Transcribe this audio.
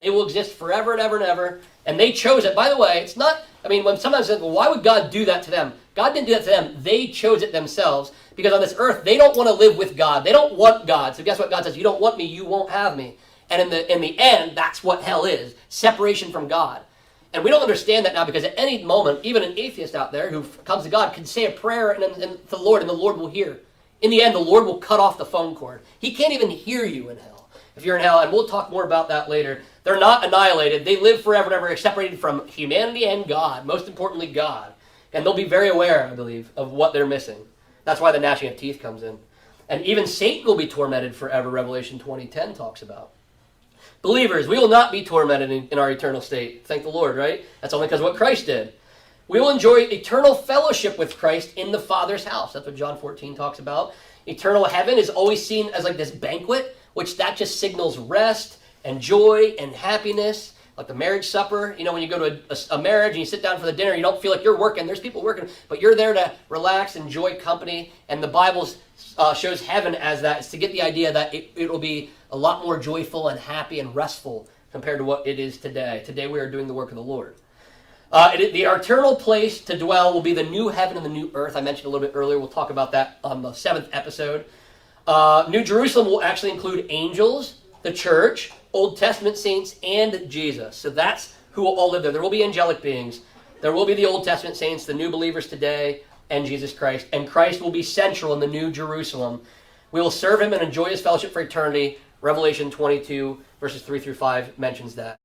They will exist forever and ever and ever. And they chose it. By the way, it's not, when sometimes say, well, why would God do that to them? God didn't do that to them. They chose it themselves. Because on this earth, they don't want to live with God. They don't want God. So guess what God says? You don't want me, you won't have me. And in the end, that's what hell is. Separation from God. And we don't understand that now, because at any moment, even an atheist out there who comes to God can say a prayer and to the Lord, and the Lord will hear. In the end, the Lord will cut off the phone cord. He can't even hear you in hell. If you're in hell, and we'll talk more about that later, they're not annihilated. They live forever and ever, separated from humanity and God, most importantly God. And they'll be very aware, I believe, of what they're missing. That's why the gnashing of teeth comes in. And even Satan will be tormented forever, Revelation 20:10 talks about. Believers, we will not be tormented in our eternal state. Thank the Lord, right? That's only because of what Christ did. We will enjoy eternal fellowship with Christ in the Father's house. That's what John 14 talks about. Eternal heaven is always seen as like this banquet, which that just signals rest and joy and happiness. Like the marriage supper, when you go to a marriage and you sit down for the dinner, you don't feel like you're working. There's people working, but you're there to relax, enjoy company. And the Bible shows heaven as that. It's to get the idea that it will be a lot more joyful and happy and restful compared to what it is today. Today we are doing the work of the Lord. The eternal place to dwell will be the new heaven and the new earth. I mentioned a little bit earlier. We'll talk about that on the 7th episode. New Jerusalem will actually include angels, the church, Old Testament saints, and Jesus. So that's who will all live there. There will be angelic beings. There will be the Old Testament saints, the new believers today, and Jesus Christ. And Christ will be central in the New Jerusalem. We will serve him and enjoy his fellowship for eternity. Revelation 22, verses 3 through 5 mentions that.